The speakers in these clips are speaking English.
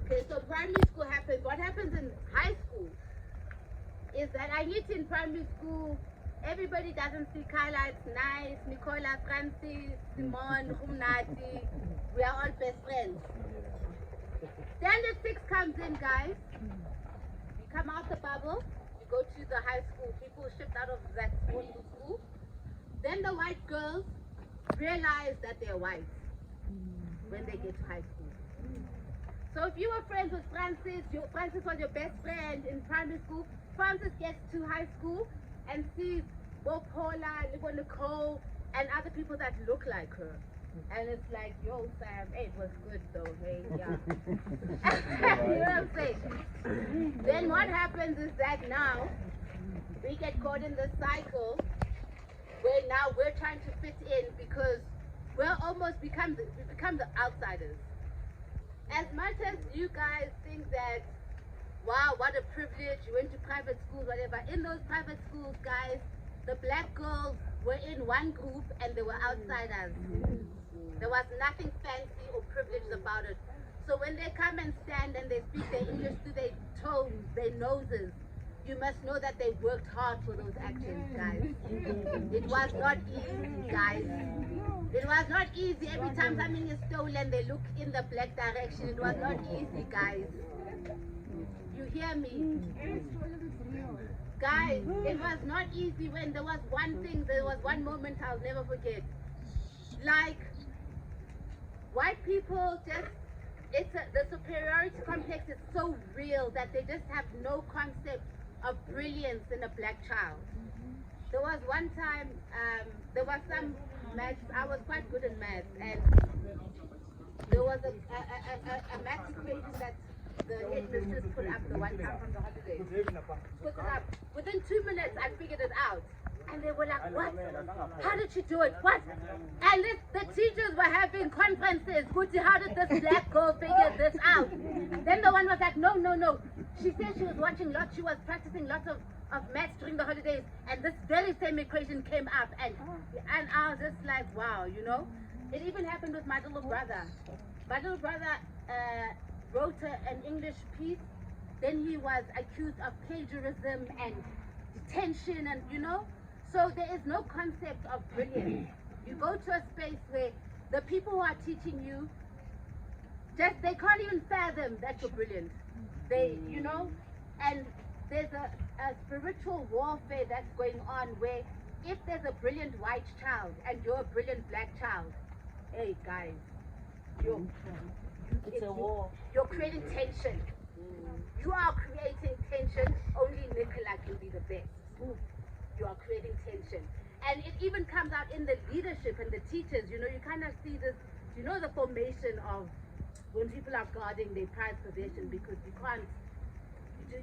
Okay, so primary school happens. What happens in high school is that I hit in primary school. Everybody doesn't speak highlights, nice, Nicola, Francis, Simon, Rumnati. We are all best friends. Standard 6 comes in, guys. You come out the bubble, you go to the high school, people shipped out of that school. Then the white girls realize that they're white when they get to high school. So if you were friends with Francis, Francis was your best friend in primary school, Francis gets to high school and sees Bo Paula, Lebo Nicole, and other people that look like her. And it's like, yo, Sam, hey, it was good though, hey, yeah. You know what I'm saying? Then what happens is that now we get caught in this cycle where now we're trying to fit in because we're almost we become the outsiders. As much as you guys think that, wow, what a privilege, you went to private schools, whatever, in those private schools, guys, the black girls were in one group and they were outsiders. There was nothing fancy or privileged about it. So when they come and stand and they speak their English through their tones, their noses, you must know that they worked hard for those actions, guys. It was not easy, guys. It was not easy. Every time something is stolen, they look in the black direction. It was not easy, guys. You hear me? Guys, it was not easy when there was one moment I'll never forget. Like, white people just, the superiority complex is so real that they just have no concept of brilliance in a black child. There was one time, there was some maths, I was quite good in maths, and there was a maths equation that the headmistress put up the one time from the holidays. Put it up. Within 2 minutes, I figured it out. And they were like, what? How did she do it? What? And the teachers were having conferences. Guti, how did this black girl figure this out? Then the one was like, no. She said she was watching lots, she was practicing lots of maths during the holidays, and this very same equation came up. And I was just like, wow, you know? It even happened with my little brother. My little brother wrote an English piece. Then he was accused of plagiarism and detention, and you know? So there is no concept of brilliance. You go to a space where the people who are teaching you, they can't even fathom that you're brilliant. They, you know, and there's a spiritual warfare that's going on where if there's a brilliant white child and you're a brilliant black child, hey guys, it's a war. You're creating tension. You are creating tension. Only Nicola can be the best. You are creating tension. And it even comes out in the leadership and the teachers. You know, you kind of see this, you know, the formation of when people are guarding their prized possession because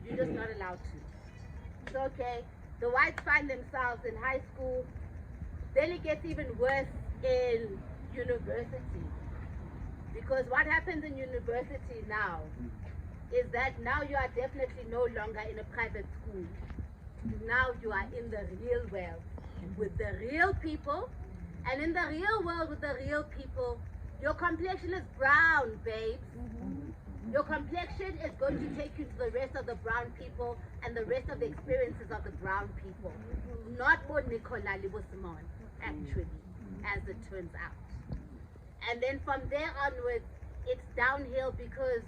you're just not allowed to. It's okay. The whites find themselves in high school. Then it gets even worse in university. Because what happens in university now is that now you are definitely no longer in a private school. Now you are in the real world with the real people. And in the real world with the real people, your complexion is brown, babes. Your complexion is going to take you to the rest of the brown people and the rest of the experiences of the brown people. Not more Nicola Lebo Simon, actually, as it turns out. And then from there onwards, it's downhill because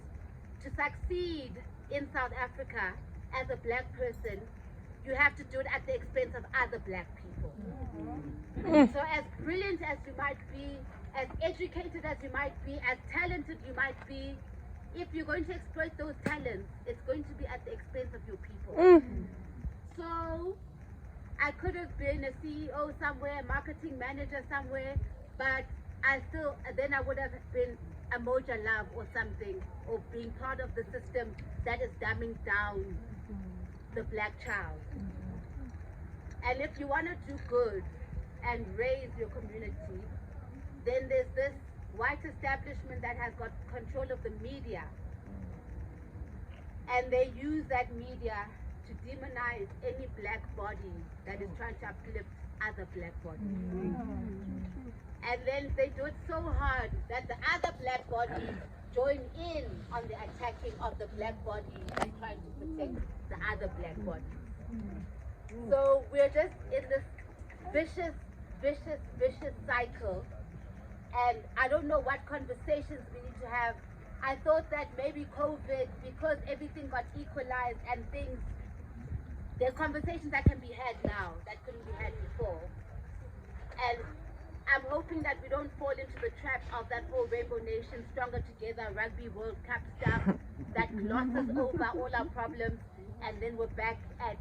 to succeed in South Africa as a black person, you have to do it at the expense of other black people. So as brilliant as you might be, as educated as you might be, as talented you might be, if you're going to exploit those talents, it's going to be at the expense of your people. So I could have been a CEO somewhere, a marketing manager somewhere, but then I would have been a Moja Love or something, or being part of the system that is dumbing down the black child. And if you want to do good and raise your community, then there's this white establishment that has got control of the media, and they use that media to demonize any black body that is trying to uplift other black bodies. And then they do it so hard that the other black bodies join in on the attacking of the black body and trying to protect the other black body. So we're just in this vicious cycle, and I don't know what conversations we need to have. I thought that maybe COVID, because everything got equalized and things, there are conversations that can be had now that couldn't be had before. And I'm hoping that we don't fall into the trap of that whole Rainbow Nation, Stronger Together, Rugby World Cup stuff that glosses over all our problems, and then we're back at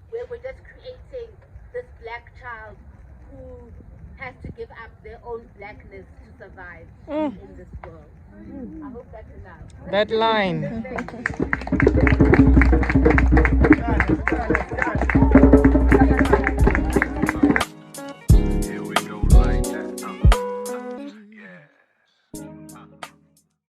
where we're just creating this black child who has to give up their own blackness to survive in this world. I hope that's enough. That line. Thank you.